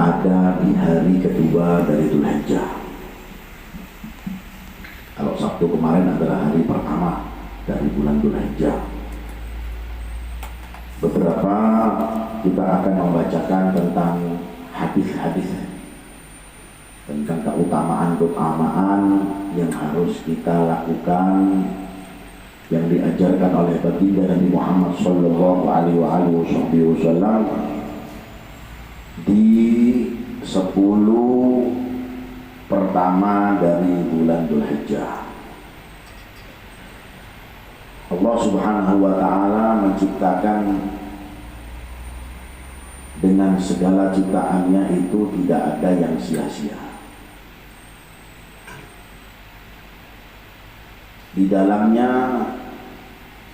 ada di hari kedua dari Dzulhijjah. Kalau Sabtu kemarin adalah hari pertama dari bulan Dzulhijjah. Beberapa kita akan membacakan tentang hadis-hadis tentang keutamaan yang harus kita lakukan, yang diajarkan oleh baginda Nabi Muhammad sallallahu alaihi wasallam di 10 pertama dari bulan Dzulhijjah. Allah Subhanahu wa taala menciptakan dengan segala ciptaannya itu tidak ada yang sia-sia. Di dalamnya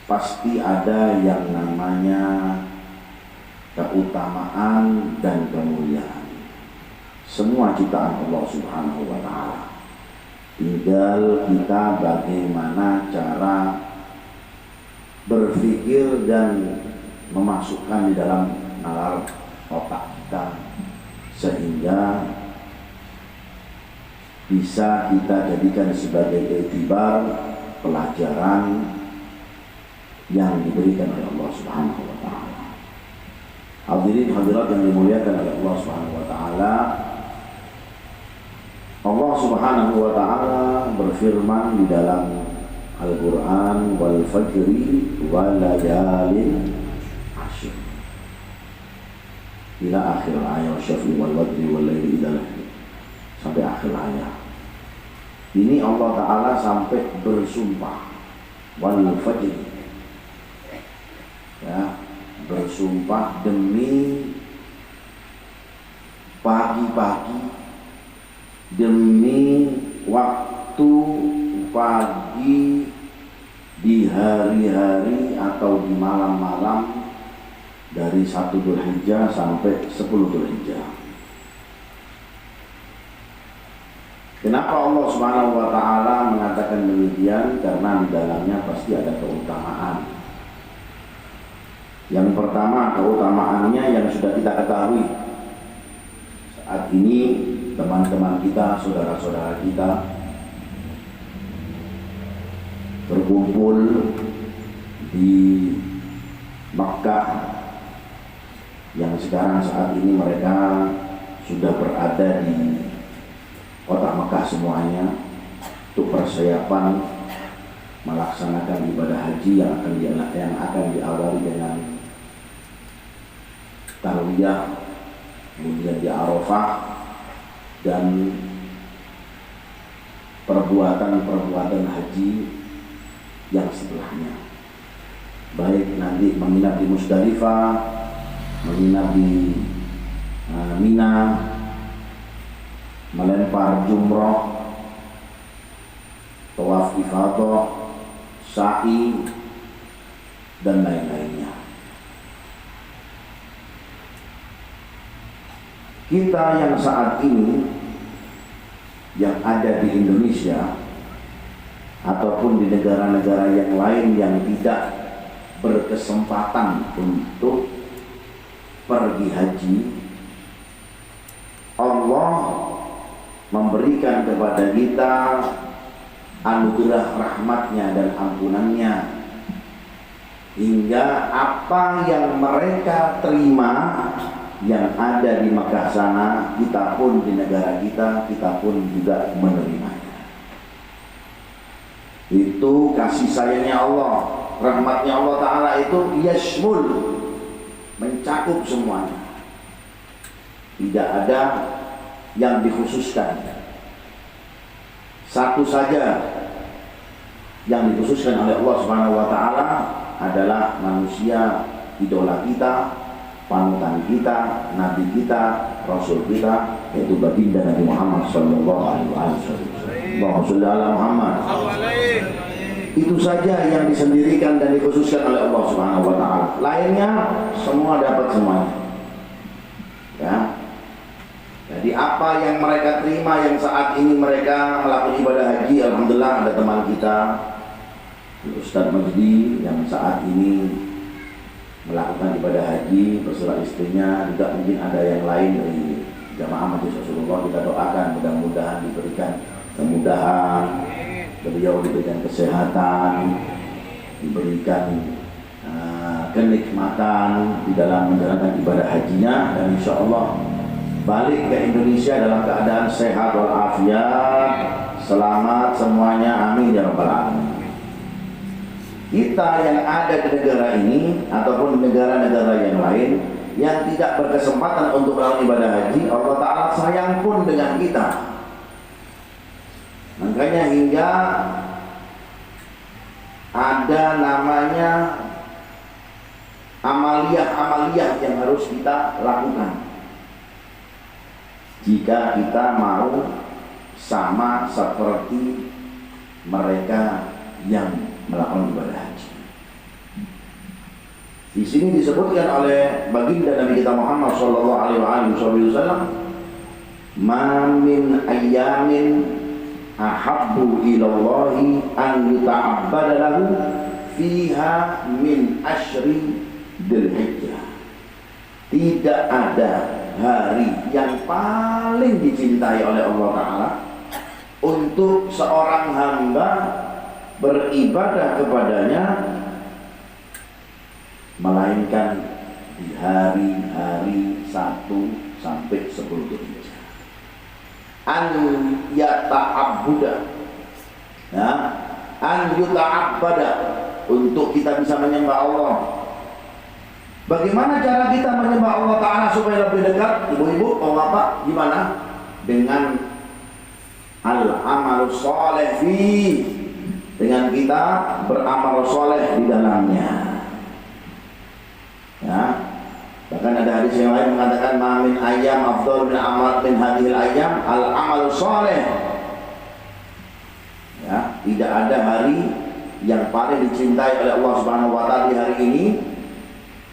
pasti ada yang namanya keutamaan dan kemuliaan. Semua ciptaan Allah Subhanahu wa taala. Tinggal kita bagaimana cara berpikir dan memasukkan di dalam nalar otak kita sehingga bisa kita jadikan sebagai iktibar, pelajaran yang diberikan oleh Allah Subhanahu wa taala. Hadirin hadirat yang dimuliakan oleh Allah Subhanahu wa taala. Allah Subhanahu wa taala berfirman di dalam Al-Qur'an, wal fajri wal layalin ashr. Ila akhir ayat syafi wal wadri wal layli idza sampai akhir ayat. Ini Allah taala sampai bersumpah wal fajri. Ya, bersumpah demi pagi-pagi, demi waktu pagi di hari-hari atau di malam-malam dari 1 Dzulhijjah sampai 10 Dzulhijjah. Kenapa Allah Subhanahu wa taala mengatakan demikian? Karena di dalamnya pasti ada keutamaan. Yang pertama, keutamaannya yang sudah kita ketahui. Saat ini teman-teman kita, saudara-saudara kita berkumpul di Makkah, yang sekarang saat ini mereka sudah berada di kota Makkah semuanya untuk persiapan melaksanakan ibadah haji yang akan diawali dengan tarwiyah, kemudian di Arafah, dan perbuatan haji yang setelahnya, baik nanti menginap di Musdalifah, menginap di Mina, melempar jumroh, tawaf ifadah, sa'i, dan lain-lainnya. Kita yang saat ini yang ada di Indonesia ataupun di negara-negara yang lain yang tidak berkesempatan untuk pergi haji, Allah memberikan kepada kita anugerah rahmatnya dan ampunannya, hingga apa yang mereka terima yang ada di Makkah sana, kita pun di negara kita pun juga menerimanya. Itu kasih sayangnya Allah, rahmatnya Allah Ta'ala itu yashmul, mencakup semuanya. Tidak ada yang dikhususkan. Satu saja yang dikhususkan oleh Allah Subhanahu wa taala adalah manusia idola kita, panutan kita, nabi kita, rasul kita, yaitu baginda Nabi Muhammad sallallahu alaihi wasallam. Allahumma shalli ala Muhammad. Itu saja yang disendirikan dan dikhususkan oleh Allah Subhanahu wa taala. Lainnya semua dapat semuanya. Ya. Jadi apa yang mereka terima yang saat ini mereka melakukan ibadah haji, alhamdulillah ada teman kita Ustaz Majdi yang saat ini melakukan ibadah haji beserta istrinya, juga mungkin ada yang lain dari jamaah Majelis Rasulullah kita doakan mudah-mudahan diberikan kemudahan, beliau diberikan kesehatan, diberikan kenikmatan di dalam menjalankan ibadah hajinya, dan insya Allah balik ke Indonesia dalam keadaan sehat walafiat, selamat semuanya, amin ya rabbal alamin. Kita yang ada di negara ini ataupun negara-negara yang lain yang tidak berkesempatan untuk melakukan ibadah haji, Allah Ta'ala sayang pun dengan kita. Makanya hingga ada namanya amaliyah-amaliyah yang harus kita lakukan jika kita mau sama seperti mereka yang melakukan ibadah haji. Di sini disebutkan oleh baginda Nabi kita Muhammad sallallahu alaihi wasallam, "Ma min ayyamin ahabbu ilallahi an yuta'abbada lahu fiha min asyri dzulhijjah." Tidak ada hari yang paling dicintai oleh Allah Ta'ala untuk seorang hamba beribadah kepadanya melainkan di hari-hari 1 sampai 10 Dzulhijjah. An yata'abbuda, ya, an yuta'abbada, untuk kita bisa menyembah Allah. Bagaimana cara kita menyembah Allah Ta'ala supaya lebih dekat? Ibu-ibu, bapak, gimana? Dengan al-amal soleh fi, dengan kita beramal soleh di dalamnya. Ya, bahkan ada hadis yang lain mengatakan ma min ayyam afdal min amal min hadhil ayyam al amal soleh. Ya, tidak ada hari yang paling dicintai oleh Allah Subhanahu wa taala di hari ini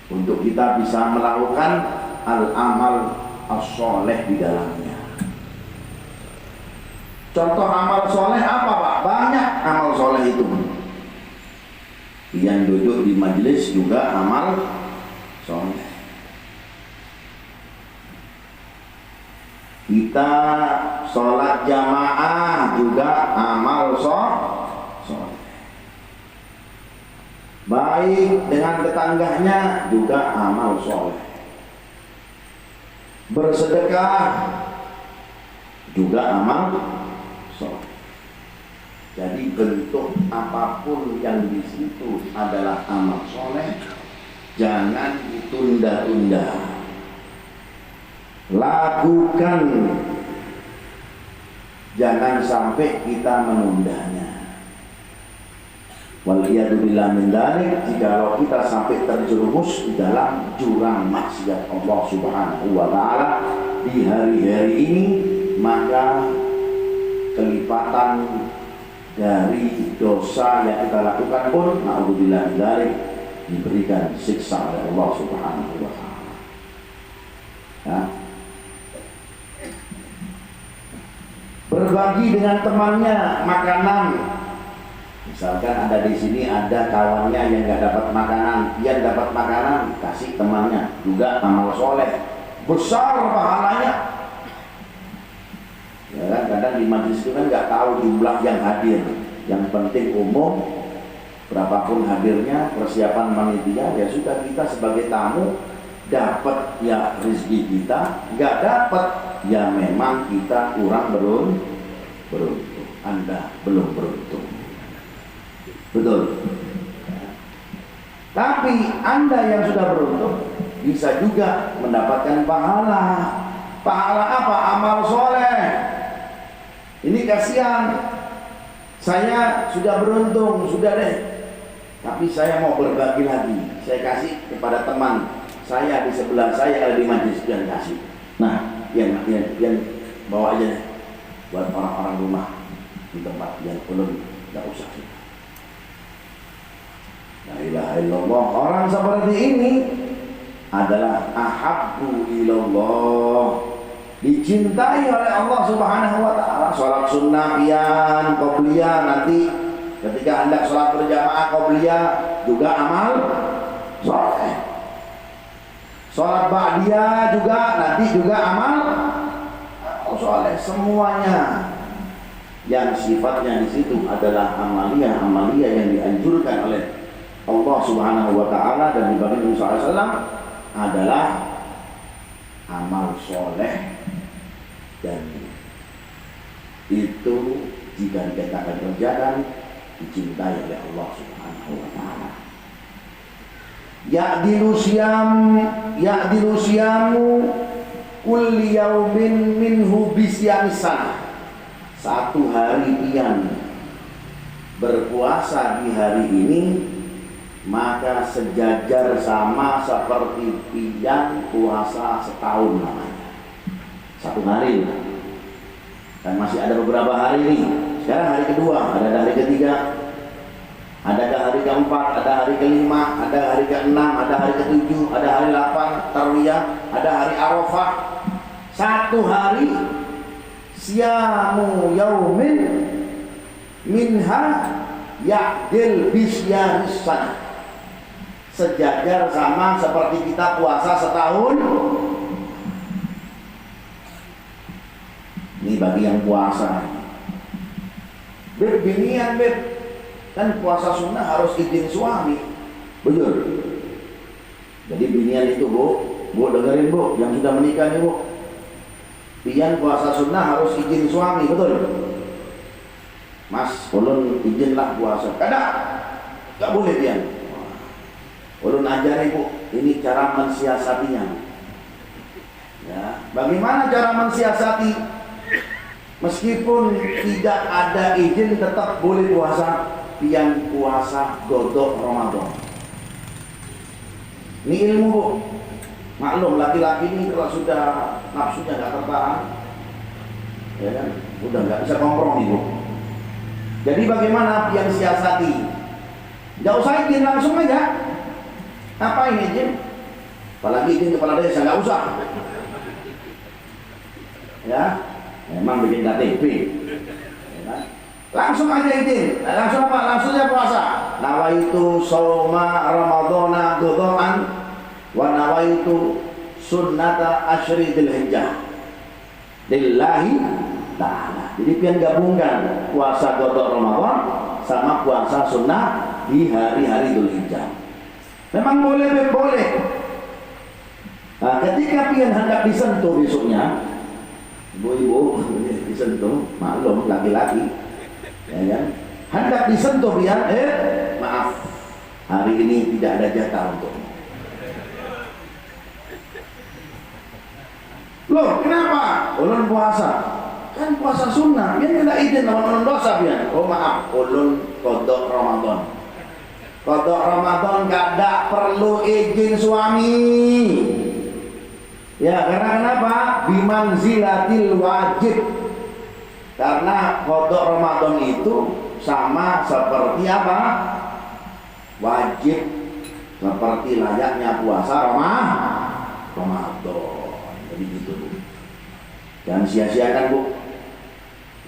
untuk kita bisa melakukan al amal as-soleh di dalamnya. Contoh amal soleh apa, Pak? Banyak amal soleh itu. Yang duduk di majelis juga amal soleh. Kita sholat jamaah juga amal soleh. Baik dengan tetangganya juga amal soleh. Bersedekah juga amal soleh. Jadi bentuk apapun yang di situ adalah amal soleh, jangan ditunda-tunda. Lakukan, jangan sampai kita menundanya. Waliyadzubillah min dzalik, jikalau kita sampai terjerumus di dalam jurang maksiat Allah Subhanahu wa taala di hari-hari ini, maka kelipatan dari dosa yang kita lakukan pun na'udzubillah min dzalik diberikan siksa oleh Allah Subhanahu wa taala. Ya. Berbagi dengan temannya makanan. Misalkan ada di sini ada kawannya yang nggak dapat makanan, dia dapat makanan, kasih temannya, juga amal soleh, besar pahalanya. Ya kan, kadang di majelis itu kan nggak tahu jumlah yang hadir. Yang penting umum, berapapun hadirnya, persiapan panitia, ya sudah, kita sebagai tamu dapat ya rezeki kita, nggak dapat ya memang kita kurang beruntung. Anda belum beruntung, betul. Tapi Anda yang sudah beruntung bisa juga mendapatkan pahala. Pahala apa? Amal soleh. Ini kasihan, saya sudah beruntung, sudah deh, tapi saya mau berbagi lagi. Saya kasih kepada teman saya di sebelah saya, ada di majelis, dan kasih. Nah, yang bawa aja deh buat orang-orang rumah di tempat yang belum, tidak usah. La ilaha illallah. Orang seperti ini adalah ahabbu ilallah, dicintai oleh Allah Subhanahu wa taala. Salat sunnah pian qobliyah, nanti ketika hendak salat berjamaah qobliyah juga amal soleh. Salat ba'diyah juga nanti juga amal soleh, semuanya yang sifatnya di situ adalah amalia yang dianjurkan oleh Allah Subhanahu wa taala dan dibagi Nabi SAW adalah amal soleh, dan itu jika dikatakan kerjakan dicintai oleh Allah Subhanahu wa taala. Ya'dilu syamu kulli yaumin minhu bisyamis sana. Satu hari pian berpuasa di hari ini maka sejajar sama seperti pian puasa setahun namanya. Satu hari. Dan masih ada beberapa hari nih. Sekarang hari kedua, ada hari ketiga, adakah hari keempat, ada hari kelima, ada hari keenam, ada hari ketujuh, ada hari 8 tarwiyah, ada hari Arafah. Satu hari siyamu yaumin minha ya'dil bisyaris sana. Sejajar sama seperti kita puasa setahun. Ini bagi yang puasa. Binian kan puasa sunnah harus izin suami, betul. Jadi binian itu bu dengerin bu, yang sudah menikah nih bu, pian puasa sunnah harus izin suami, betul. Mas, ulun izinlah puasa, nggak boleh pian. Ulun ajari bu, ini cara mensiasatinya. Ya, bagaimana cara mensiasati? Meskipun tidak ada izin tetap boleh puasa, pian puasa godok Ramadan. Ini ilmu bu. Maklum laki-laki ini kalau sudah nafsunya nggak tertahan, ya kan, udah nggak bisa kompromi bu. Jadi bagaimana pian siasati? Nggak usah izin langsung aja. Apa ini izin? Apalagi izin kepala desa nggak usah. Ya. Memang bikin KTP, ya kan? Langsung aja izin, langsung apa? Langsungnya puasa. Nawaitu shauma ramadhana qadaan wa nawaitu sunnata asyri dzulhijjah lillahi ta'ala. Jadi pian gabungkan puasa qada Ramadan sama puasa sunnah di hari-hari Dzulhijjah. Memang boleh. Nah, ketika pian hendak disentuh besoknya, ibu-ibu disentuh, maklum laki-laki, ya kan? Hendak disentuh dia, maaf, hari ini tidak ada jatah untukmu. Loh, kenapa? Ulun puasa, kan puasa sunnah, dia tidak izin lawan ulun dosa dia. Oh maaf, ulun kodok Ramadan. Kodok Ramadan kada perlu izin suami. Ya, karena kenapa? Bimanzilatil wajib. Karena qada Ramadan itu sama seperti apa? Wajib, seperti layaknya puasa Ramadan. Jadi gitu bu. Jangan sia-siakan bu.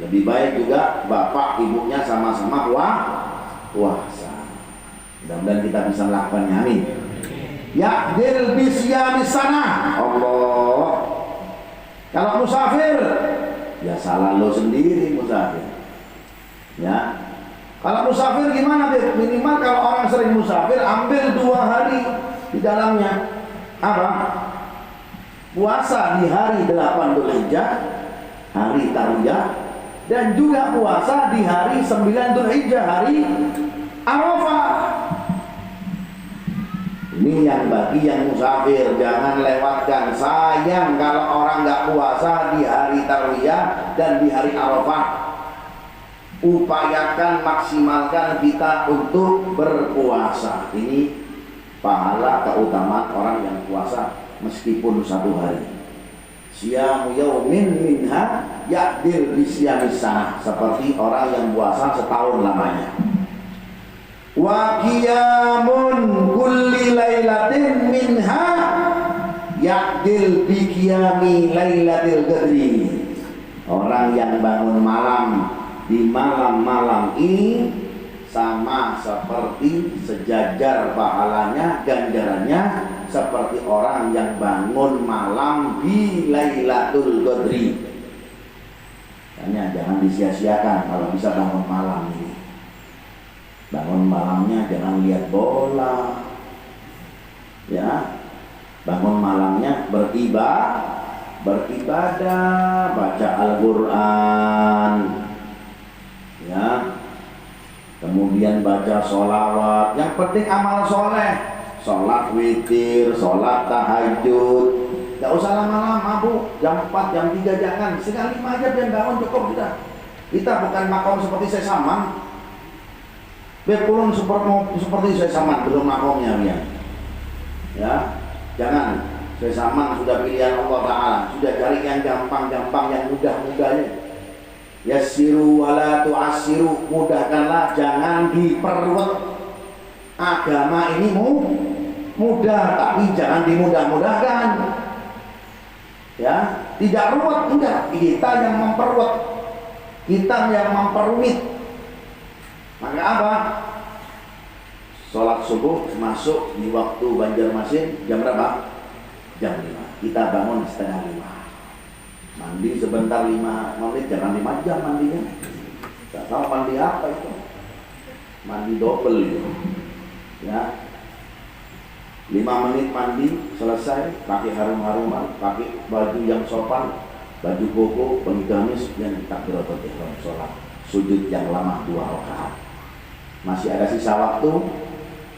Lebih baik juga bapak ibunya sama-sama puasa. Mudah-mudahan kita bisa melakukannya, amin. Ya'dil bisyamis sana. Allah. Kalau musafir, ya salah lo sendiri musafir. Ya. Kalau musafir gimana? Minimal kalau orang sering musafir, ambil 2 hari di dalamnya. Apa? Puasa di hari 8 Dzulhijjah, hari tarwiyah, dan juga puasa di hari 9 Dzulhijjah, hari Arafah. Ini yang bagi yang musafir, jangan lewatkan. Sayang kalau orang nggak puasa di hari tarwiyah dan di hari Arafah. Upayakan, maksimalkan kita untuk berpuasa. Ini pahala keutamaan orang yang puasa meskipun 1 hari. Siyamu yaumin minha ya'dil bisyamis sana. Seperti orang yang puasa setahun lamanya. Wa qiyamun kulli lailatin minha ya'dil bi qiyami lailatil qadri. Orang yang bangun malam di malam-malam ini sama seperti sejajar pahalanya, ganjarannya seperti orang yang bangun malam di Lailatul Qadri. Makanya jangan disia-siakan kalau bisa bangun malam ini. Bangun malamnya jangan lihat bola, ya. Bangun malamnya beribadah, baca Al-Quran, ya. Kemudian baca sholawat. Yang penting amal soleh, sholat witir, sholat tahajud. Gak usah lama-lama bu, jam 4, jam 3 jangan, setengah 5 aja biar bangun cukup kita. Kita bukan makom seperti saya saman. Bekulun seperti saya saman, belum makomnya ya. Ya, jangan. Saya saman sudah pilihan Allah Ta'ala, sudah cari yang gampang-gampang, yang mudah-mudahnya. Yassiru wala tu'assiru, mudahkanlah, jangan diperluat. Agama ini mudah, tapi jangan dimudah-mudahkan. Ya, tidak ruwet, enggak. Kita yang memperluat, kita yang memperumit. Maka apa? Sholat subuh masuk di waktu Banjarmasin jam berapa? Jam 5. Kita bangun setengah 5. Mandi sebentar 5 menit, jangan 5 jam mandinya. Gak tahu mandi apa itu. Mandi double itu. Ya. 5 menit mandi selesai, pakai harum-haruman, pakai baju yang sopan, baju koko, pengamis, yang takbiratul ihram, sholat sujud yang lama 2 rakaat. Masih ada sisa waktu,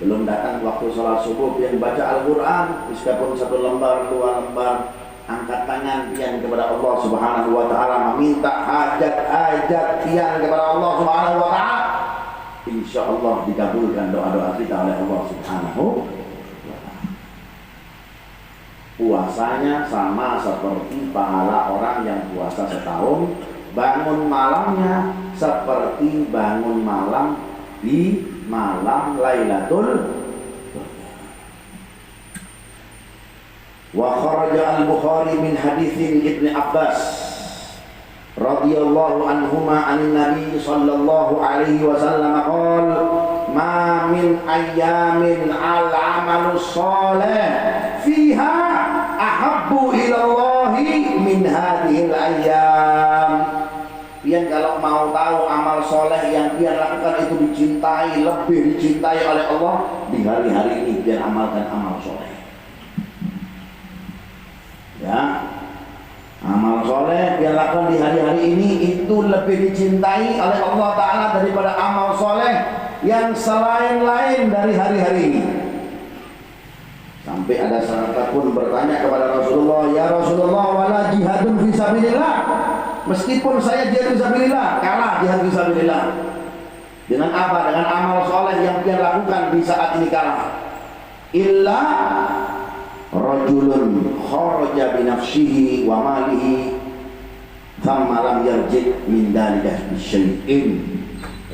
belum datang waktu sholat subuh, pian baca Al-Quran, meskipun 1 lembar, 2 lembar, angkat tangan pian kepada Allah Subhanahu wa Ta'ala, meminta hajat-hajat pian kepada Allah Subhanahu wa Ta'ala. Insya Allah dikabulkan doa-doa kita oleh Allah Subhanahu. Puasanya sama seperti pahala orang yang puasa setahun. Bangun malamnya seperti bangun malam di malam Lailatul Qadar. Wa kharaja al-Bukhari min haditsin Ibnu Abbas radhiyallahu anhuma anin Nabi sallallahu alaihi wasallam qala ma min ayyamin al-amalu shalih fiha ahabbu ilallahi min hadhil ayyam. Pian kalau mau tahu amal soleh yang pian lakukan itu dicintai, lebih dicintai oleh Allah di hari-hari ini, pian amalkan amal soleh. Ya, amal soleh pian lakukan di hari-hari ini itu lebih dicintai oleh Allah Ta'ala daripada amal soleh yang selain-lain dari hari-hari ini. Sampai ada sahabat pun bertanya kepada Rasulullah, ya Rasulullah, wala jihadun fisabilillah. Meskipun saya jihad fisabilillah, kalah jihad fisabilillah. Dengan apa? Dengan amal soleh yang dia lakukan di saat ini kalah. Illa rajulun kharaja binafsihi wa malihi thumma lam yarji' min dalika bisyai'in.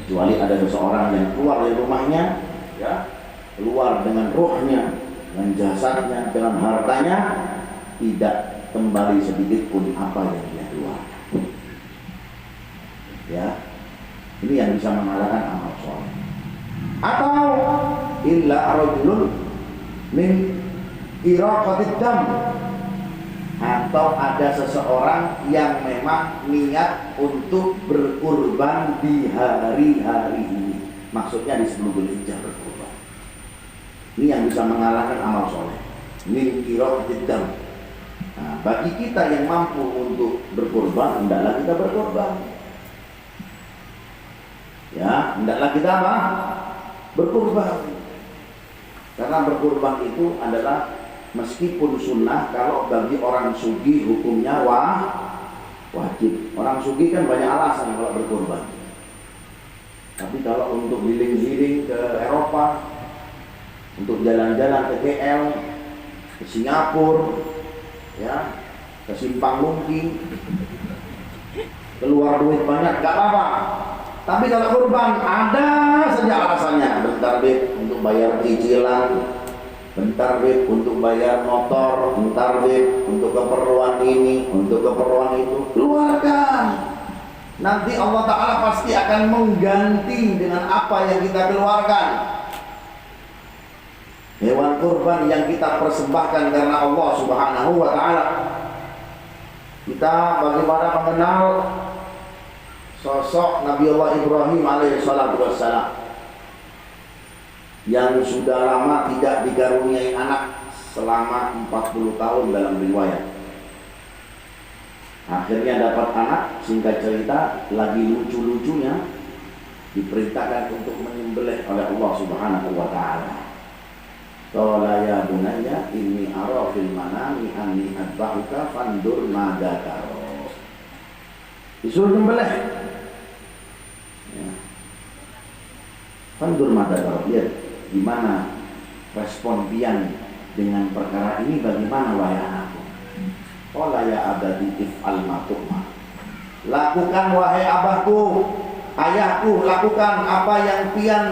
Kecuali ada seseorang yang keluar dari rumahnya, ya, keluar dengan ruhnya, dengan jasadnya, dengan hartanya, tidak kembali sedikit pun apa yang dia keluar. Ya, ini yang bisa mengalahkan amal soleh. Atau illa rajulun min iraqatid dam, atau ada seseorang yang memang niat untuk berkurban di hari-hari ini. Maksudnya di sebelum Dzulhijjah berkurban. Ini yang bisa mengalahkan amal soleh. Min iraqatid dam. Nah, bagi kita yang mampu untuk berkurban, hendaklah kita berkurban. Ya, hendaklah kita apa? Berkurban. Karena berkurban itu adalah meskipun sunnah, kalau bagi orang sugi hukumnya wajib. Orang sugi kan banyak alasan kalau berkurban. Tapi kalau untuk giling-giling ke Eropa, untuk jalan-jalan ke KL, ke Singapura, ya, ke Simpang Lungki, keluar duit banyak, gak apa-apa. Tapi kalau kurban ada saja alasannya. Bentar beb untuk bayar cicilan, bentar beb untuk bayar motor, bentar beb untuk keperluan ini, untuk keperluan itu. Keluarkan. Nanti Allah Ta'ala pasti akan mengganti dengan apa yang kita keluarkan. Hewan kurban yang kita persembahkan karena Allah Subhanahu wa Ta'ala. Kita bagaimana mengenal sosok Nabiullah Ibrahim alaihissalatu wassalam yang sudah lama tidak dikaruniai anak selama 40 tahun dalam riwayat. Akhirnya dapat anak, singkat cerita, lagi lucu-lucunya diperintahkan untuk menyembelih oleh Allah Subhanahu wa taala. Qala ya bunayya inni ara fil manami anni adbahuka fandur madza tara. Disuruh menyembelih. Ya. Fandur madza tara. Lihat gimana respon pian dengan perkara ini, bagaimana wahai anakku. Qala ya abadi if'al ma tu'mar. Lakukan wahai abahku, ayahku, lakukan apa yang pian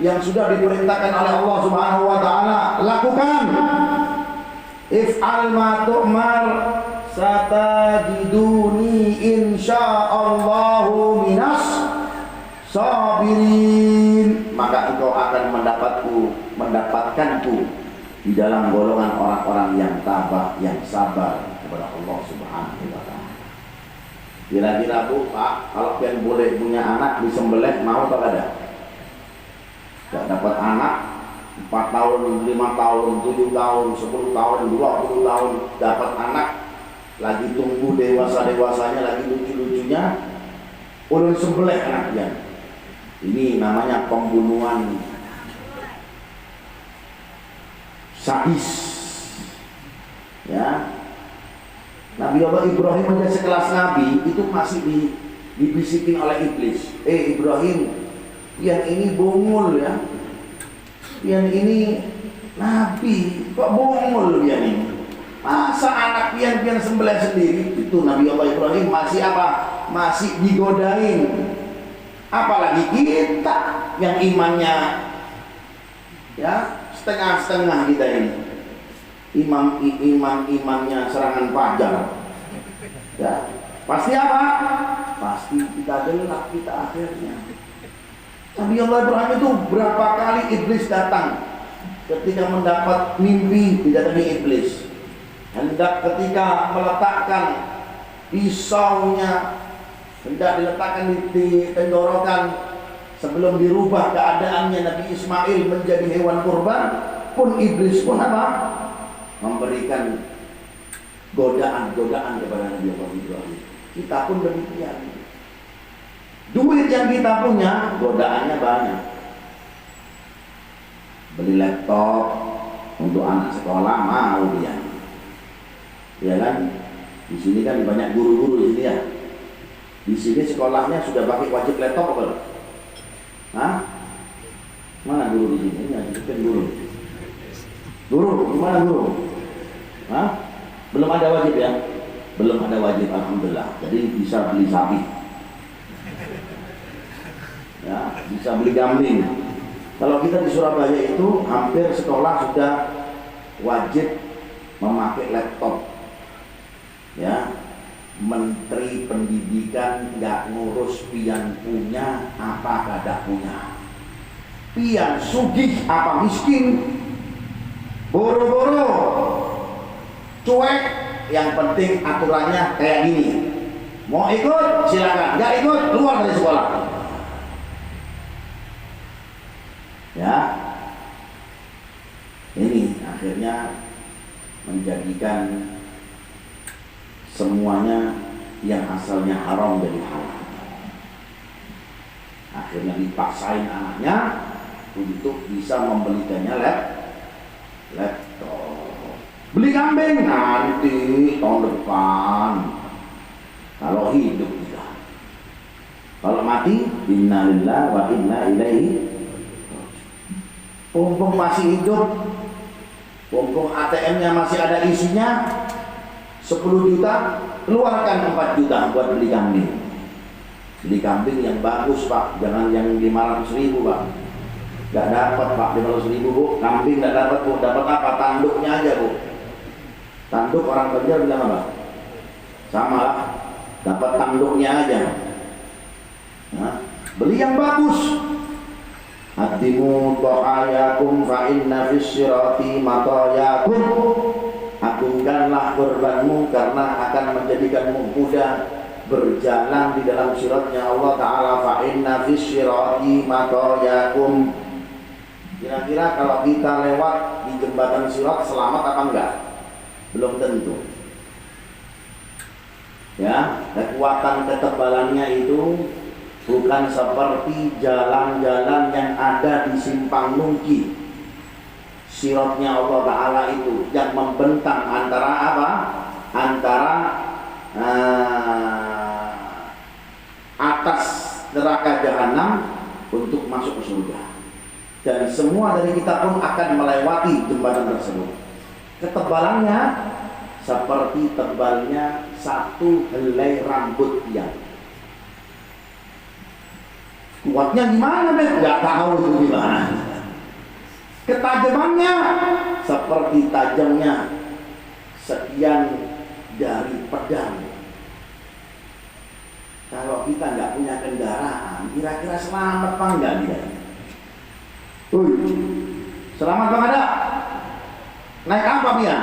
yang sudah diperintahkan oleh Allah Subhanahu wa taala, lakukan. If'al ma tu'mar satajiduni insyaallahu minas sabirin. Maka engkau akan mendapatkanku di dalam golongan orang-orang yang tabah, yang sabar kepada Allah Subhanahu wa taala. Kira-kira Bu, Pak, kalau kalian boleh punya anak disembelih, mau atau kada? Gak dapat anak 4 tahun, 5 tahun, 7 tahun, 10 tahun, 20 tahun dapat anak, lagi tunggu dewasa-dewasanya, lagi lucu-lucunya, ulun sembelih anaknya. Ini namanya pembunuhan sadis. Ya. Nabi Allah Ibrahim aja sekelas nabi itu masih dibisikin oleh iblis. Ibrahim, yang ini bongol ya. Yang ini nabi, kok bongol yang ini? Masa anak pian sembelih sendiri? Itu Nabi Allah Ibrahim masih apa? Masih digodain. Apalagi kita yang imannya ya setengah-setengah kita ini. Imannya serangan fajar. Ya, pasti apa? Pasti kita gelap kita akhirnya. Nabi Allah Ibrahim itu berapa kali iblis datang ketika mendapat mimpi didatangi iblis. Hendak ketika meletakkan pisaunya, hendak diletakkan di tenggorokan sebelum dirubah keadaannya Nabi Ismail menjadi hewan kurban, pun iblis pun apa? Memberikan godaan-godaan kepada Nabi Allah Ibrahim. Kita pun demikian. Duit yang kita punya, godaannya banyak. Beli laptop untuk anak sekolah, mau dia. Ya kan? Di sini kan banyak guru-guru di sini ya. Di sini sekolahnya sudah pakai wajib laptop apa? Hah? Mana guru di sini? Ya, kan guru. Guru, gimana guru? Hah? Belum ada wajib ya? Belum ada wajib, alhamdulillah. Jadi bisa beli sapi. Ya, bisa beli kambing. Kalau kita di Surabaya itu hampir sekolah sudah wajib memakai laptop. Ya, Menteri Pendidikan nggak ngurus pian punya apa kada punya, pian sugih apa miskin, boro-boro, cuek. Yang penting aturannya kayak gini. Mau ikut silakan, nggak ikut keluar dari sekolah. Ya, ini akhirnya menjadikan semuanya yang asalnya haram jadi halal. Akhirnya dipaksain anaknya untuk bisa membelikannya laptop. Beli kambing nanti tahun depan. Kalau hidup kita. Kalau mati, innalillahi wa inna ilaihi. Mumpung masih hidup, mumpung ATM-nya masih ada isinya 10 juta, keluarkan 4 juta buat beli kambing. Beli kambing yang bagus Pak, jangan yang 500.000 Pak. Gak dapat Pak 500.000 Bu, kambing gak dapat Bu. Dapat apa? Tanduknya aja Bu. Tanduk orang kerja bilang apa? Sama lah, dapat tanduknya aja. Nah, beli yang bagus. Hatimu ta'ayakum fa inna fis sirati matayakum. Agungkanlah kurbanmu karena akan menjadikanmu mudah berjalan di dalam siratnya Allah Ta'ala, fa inna fis sirati matayakum. Kira-kira kalau kita lewat di jembatan sirat selamat apa enggak? Belum tentu. Ya, kekuatan ketebalannya itu bukan seperti jalan-jalan yang ada di simpang nungki. Siratnya Allah Ta'ala itu yang membentang antara apa? Antara atas neraka jahanam untuk masuk ke surga. Dan semua dari kita pun akan melewati jembatan tersebut. Ketebalannya seperti tebalnya satu helai rambut yang kuatnya gimana, Ben? Gak tahu itu gimana. Ketajamannya seperti tajamnya sekian dari pedang. Kalau kita nggak punya kendaraan, kira-kira selamat apa enggak dia? Selamat bang ada? Naik apa dia?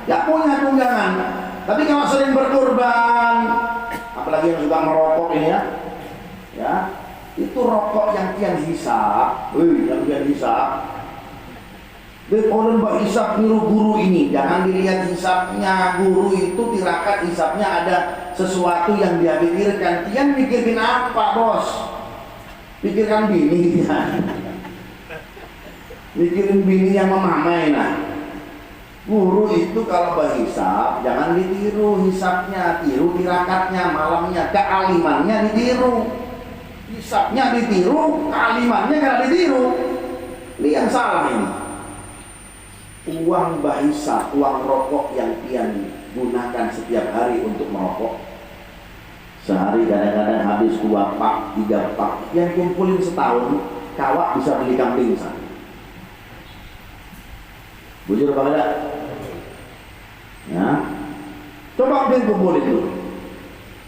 Nggak punya tunggangan. Tapi kalau sering berkorban, apalagi yang suka merokok ini ya, itu rokok yang kian hisap, yang kian hisap. Orang mbak hisap niru guru ini, jangan dilihat hisapnya guru itu tirakat hisapnya ada sesuatu yang dia pikirkan. Kian mikirin apa bos? Pikirkan bini ya. Mikirin bini yang memamai nah. Guru itu kalau berhisap jangan ditiru hisapnya, tiru tirakatnya malamnya, kealimannya ditiru. Hisapnya ditiru, kealimannya nggak ditiru. Ini yang salah ini. Uang bahisa, uang rokok yang pian gunakan setiap hari untuk merokok, sehari kadang-kadang habis 2 pak, 3 pak, yang kumpulin setahun, kawak bisa beli kambing sana. Bujur apa enggak? Ya, coba pian kumpulin dulu,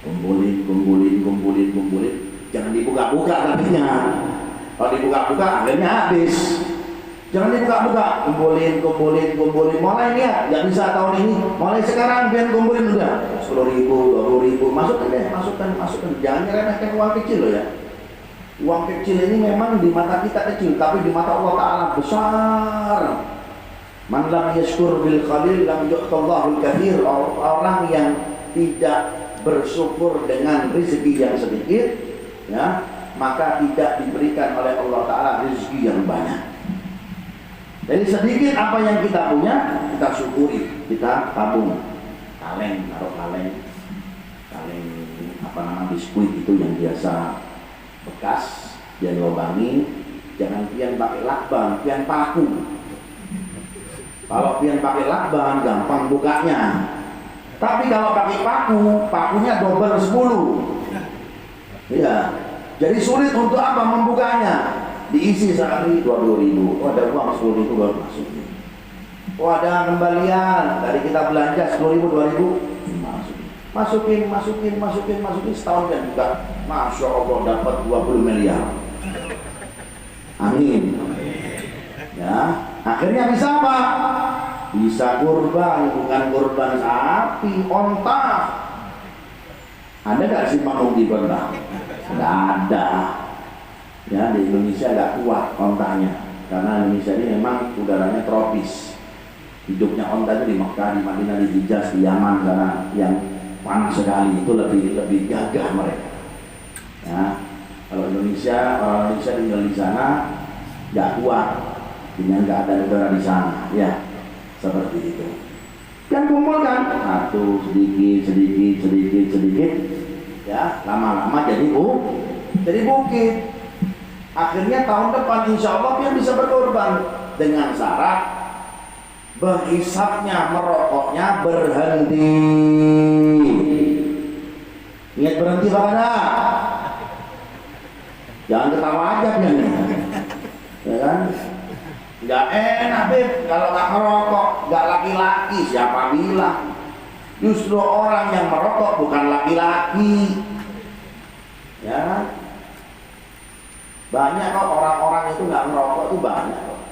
kumpulin, jangan dibuka-buka nantinya. Kalau dibuka-buka akhirnya habis. Jangan dibuka-buka, kumpulin. Mulai niat, nggak bisa tahun ini. Mulai sekarang biar kumpulin udah 10.000, 20.000, masukkan. Jangan nyeremehkan uang kecil loh ya. Uang kecil ini memang di mata kita kecil, tapi di mata Allah Ta'ala besar. Man lam yashkur bil qalil lam yu'tallahul katsir. Orang yang tidak bersyukur dengan rezeki yang sedikit, ya, maka tidak diberikan oleh Allah Ta'ala rezeki yang banyak. Jadi sedikit apa yang kita punya, kita syukuri, kita tabung. Kaleng, taruh kaleng apa namanya biskuit itu yang biasa bekas, dia lubangi. Jangan pian pakai lakban, pian paku. Kalau pian pakai lakban gampang bukanya. Tapi kalau pakai paku, pakunya double 10. Ya, jadi sulit untuk apa membukanya. Diisi sehari 20.000, ada uang 10.000 baru masuk. Ada kembalian dari kita belanja 10.000, 2.000 masukin setahun kan juga, masya Allah dapat 20 miliar. Amin. Ya, akhirnya bisa apa? Bisa kurban, bukan kurban sapi, onta. Ada nggak sih makhluk di onta? Nggak ada. Ya, di Indonesia nggak kuat ontanya karena Indonesia ini memang udaranya tropis. Hidupnya onta itu di Mekah, di Madinah, di Hijaz, di Yaman karena yang panas sekali itu lebih gagah mereka. Ya, kalau Indonesia, orang Indonesia tinggal di sana nggak kuat, dengan nggak ada udara di sana, ya seperti itu. Dan kumpulkan satu sedikit, ya lama-lama jadi bukit. Akhirnya tahun depan insya Allah dia bisa berkorban dengan syarat berhisapnya, merokoknya berhenti. Niat berhenti bagaimana? Jangan ketawa aja nih, ya kan? Gak enak Beb kalau gak merokok, gak laki-laki. Siapa bilang? Justru orang yang merokok bukan laki-laki, ya kan? Banyak kok orang-orang itu nggak merokok itu banyak kok.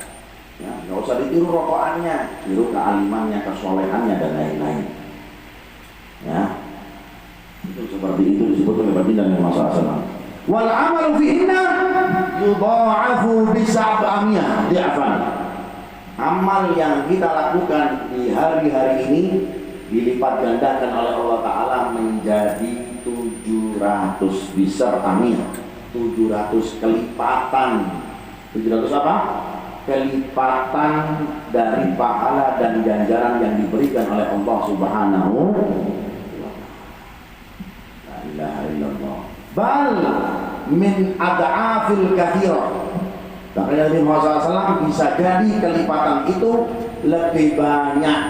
Ya, nggak usah ditiru rokokannya, tiru kealimannya, kesolehannya dan lain-lain. Ya, Itu seperti itu disebut oleh baginda Nabi Muhammad SAW. Wal amalu fihinna yudha'afu bisab'amiyah di'afan. Amal yang kita lakukan di hari-hari ini dilipat gandakan oleh Allah Ta'ala menjadi 700 bisar amiyah, 700 kelipatan. 700 apa? Kelipatan dari pahala dan ganjaran yang diberikan oleh Allah Subhanahu wa ta'ala. La ilaha illallah. Bal min ad'afil kathirah. Bahkan Nabi Muhammad SAW bisa jadi kelipatan itu lebih banyak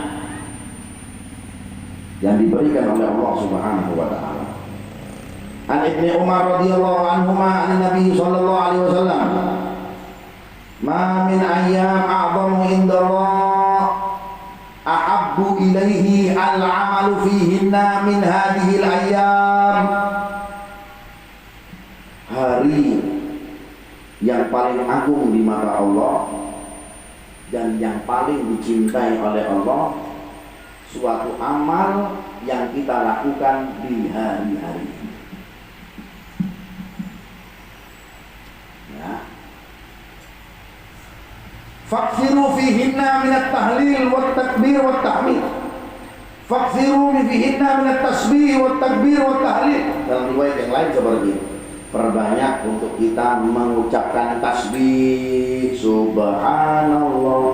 yang diberikan oleh Allah Subhanahu wa ta'ala. An Ibnu Umar radhiyallahu anhuma an Nabi sallallahu alaihi wasallam, "Ma min ayyam a'zamu indallah ahabbu ilaihi al-'amalu fihinna min hadhihi al-ayyam." Hari yang paling agung di mata Allah dan yang paling dicintai oleh Allah, suatu amal yang kita lakukan di hari-hari ini. Ya. Faksiru fihinna minat tahlil wa takbir wa tahmid. Faksiru fihinna minat tasbih wa takbir wa tahlil. Dalam riwayat yang lain seperti itu. Perbanyak untuk kita mengucapkan tasbih subhanallah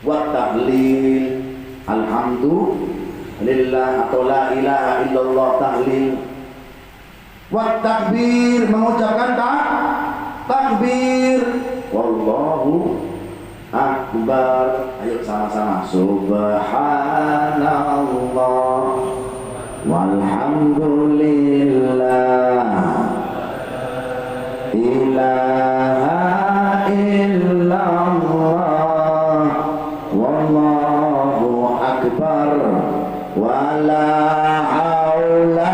wa tahlil alhamdulillah atau la ilaha illallah tahlil wa takbir, mengucapkan takbir wallahu akbar. Ayo sama-sama subhanallah walhamdulillah ilaha illallah wallahu akbar wala haula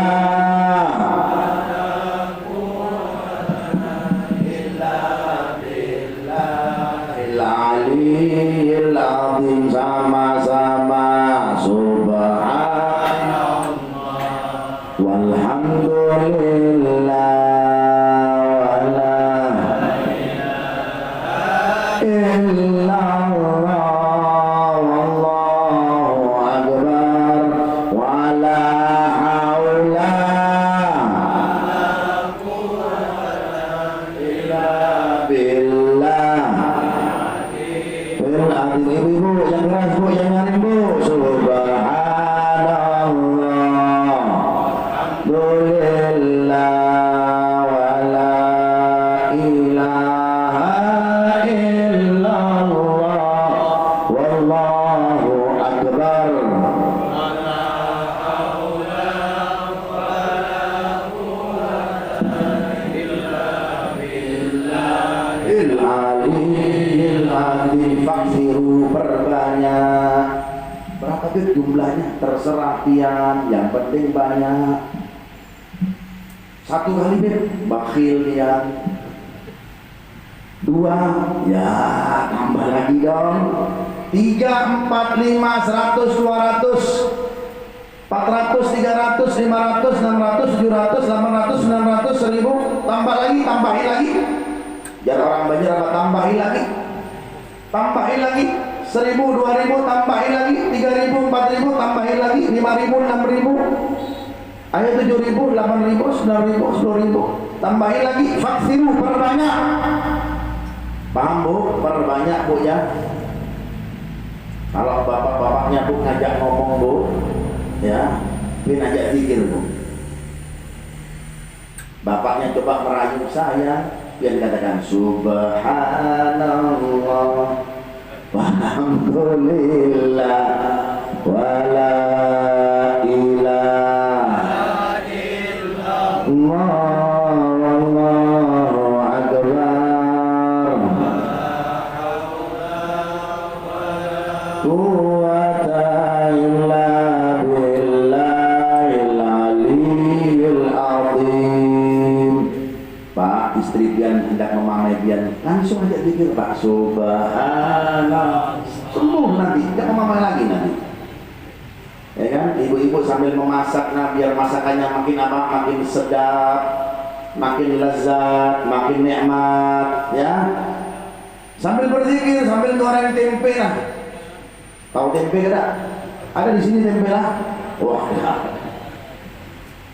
illa billahil aliyyil azim. Sama-sama subhanallah walhamdulillah jumlahnya terserah pian, yang penting banyak. Satu kali bakhil dia. Dua, ya tambah lagi dong. 3, 4, 5, 100, 200, 400, 300, 500, 600, 700, 800, 900, 1000. Tambah lagi, tambahin lagi. Biar orang banyak apa tambahin lagi. Tambahin lagi. 1000, 2000, tambahin lagi. 3000, 4000, tambahin lagi. 5000, 6000. Ayo 7000, 8000, 9000, 10000. Tambahin lagi. Faksiru, perbanyak. Paham Bu? Perbanyak Bu ya. Kalau bapak-bapaknya Bu ngajak ngomong Bu, ya, ini ngajak zikir Bu. Bapaknya coba merayu saya, dia dikatakan subhanallah walhamdulillah wala ilaha illallah wallahu akbar quwwata illa billahil aliyyil azim. Pak, istri pian hendak memamai pian, langsung aja zikir Pak, subhanallah. Sembuh nanti, tidak memamai lagi nanti. Ya kan, ibu-ibu sambil memasak, nah biar masakannya makin apa, makin sedap, makin lezat, makin nikmat, ya. Sambil berzikir, sambil goreng tempe lah. Tahu tempe tidak? Ada di sini tempe lah. Wah, ya.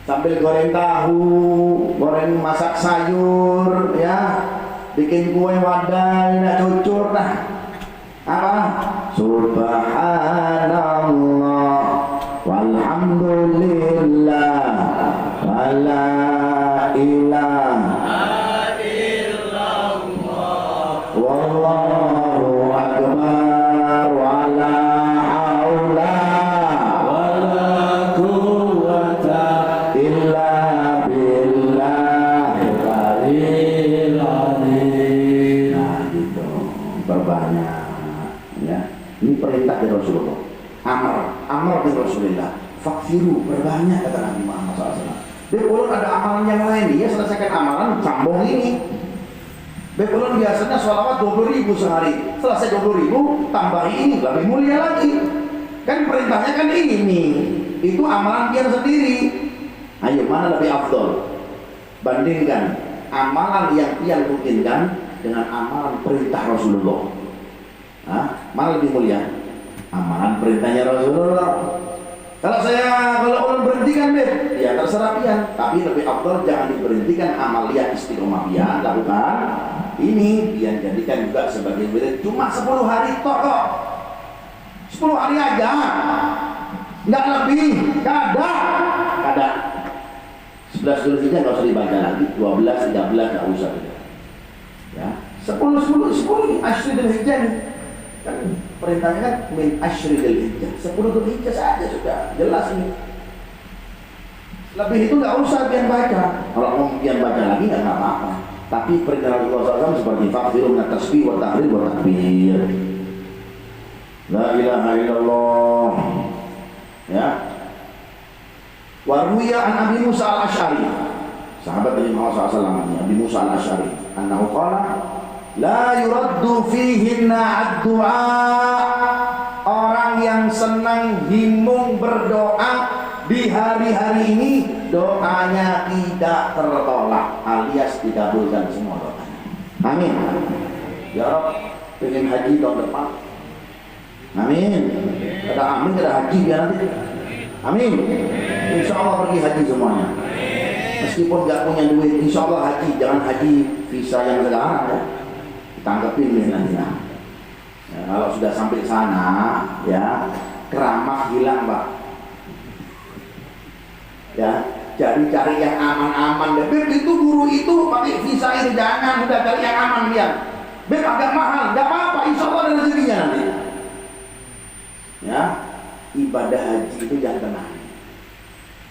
Sambil goreng tahu, goreng masak sayur, ya, bikin kue wadai, nak cucur dah. Apa? Subhanallah walhamdulillah wala ilaha illallah wallahu akbar wala haula wala quwwata illa billahil aliyyil azim. Nah, gitu. Berbanyak. Ya, ini perintah dari Rasulullah. Amar dari Rasulullah. Faksiru, berbanyak kata Nabi Muhammad SAW. Bekulun ada amalan yang lain, dia selesaikan amalan sambung ini. Bekulun biasanya sholawat 20.000 sehari, selesai 20.000 tambah ini, lebih mulia lagi. Kan perintahnya kan ini, itu amalan dia sendiri. Ayo, mana lebih afdol? Bandingkan amalan yang dia rutinkan dengan amalan perintah Rasulullah. Mana lebih mulia? Amalan perintahnya Rasulullah. Kalau ulun berhentikan, Beb, ya terserah pian. Tapi lebih afdal jangan diberhentikan amaliyah istiqomah pian lakukan. Ini pian jadikan juga sebagai wirid. Cuma 10 hari toh kok. 10 hari aja. Enggak lebih, kada. 11 Zulhijjah enggak usah dibaca lagi, 12, 13 enggak usah. Ya. 10 Ashridul Hijjah nih. Kan perintahnya kan min Ashridul Hijjah, 10 Zulhijjah saja sudah jelas ini. Lebih itu nggak usah pian baca. Kalau mau pian baca lagi nggak apa-apa. Tapi perintah Rasulullah SAW seperti fakfiru min tasbih wa tahrir wa takbir. La ilaha illallah. Ya. Wa ruwiya an Abi Musa al-Asy'ari. Sahabat Nabi Muhammad SAW, Abi Musa al-Asy'ari, annahu qala la yuraddu fihinna ad-du'a. Orang yang senang himung berdoa di hari-hari ini, doanya tidak tertolak alias dikabulkan semua doanya. Amin. Ya Rabb, pengen haji tahun depan. Amin. Ada amin, ada haji biar nanti. Amin. Insya Allah pergi haji semuanya. Meskipun gak punya duit, insya Allah haji. Jangan haji visa yang sekarang ya. Tangkepin nih nanti. Ya, kalau sudah sampai sana, ya keramat hilang, Pak. Ya, cari yang aman-aman deh. Beb, itu guru itu pakai visa itu jangan, udah cari yang aman dia. Beb, agak mahal, nggak apa-apa, insya Allah ada rezekinya nanti. Ya, ibadah haji itu jangan tenang.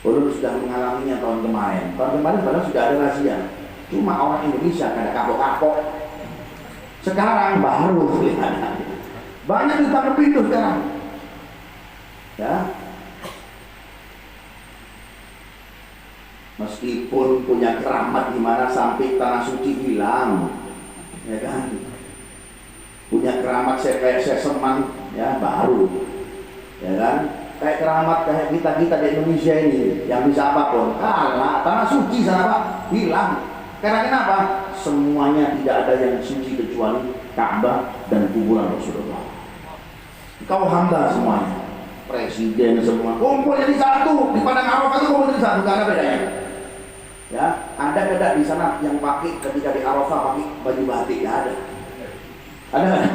Ulun sudah mengalaminya tahun kemarin. Tahun kemarin padahal sudah ada rahasia. Cuma orang Indonesia kada kapok-kapok. Sekarang baru kelihatan. Banyak ditangkap itu sekarang. Ya. Meskipun punya keramat di mana sampai tanah suci hilang, ya kan? Punya keramat kayak seseman, ya baru, ya kan? Kayak keramat kayak kita di Indonesia ini yang bisa apapun, kalah tanah suci sana Pak hilang. Karena kenapa? Semuanya tidak ada yang suci kecuali Ka'bah dan kuburan Rasulullah. Kau hamba semuanya, presiden semua kumpul jadi satu di padang Arafah itu kumpul jadi satu, gak ada bedanya. Ya, ada di sana yang pakai ketika di Arafah pakai baju batik, ya ada. Ada nggak?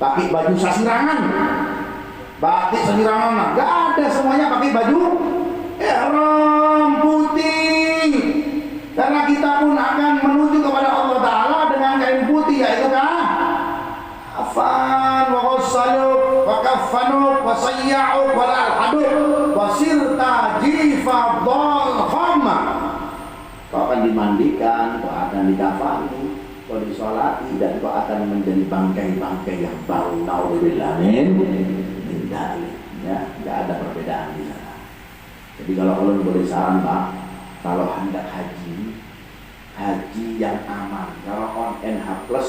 Pakai baju sasirangan, batik sasirangan, nggak ada, semuanya pakai baju ihram putih. Karena kita pun akan menuju kepada Allah Ta'ala dengan kain putih, yaitu kan afan wa qassaluk wa kaffanuk wa sayya'uk wa alhaduk wa sirta jifadhal khamma. Kau akan dimandikan, kau akan dikafani, kau disolati, dan kau akan menjadi bangkai-bangkai yang bau. Nauzubillah min dzalik. Ya, tidak ada perbedaan di sana. Jadi kalau kalian boleh saran Pak, kalau hendak haji yang aman. Kalau on NH plus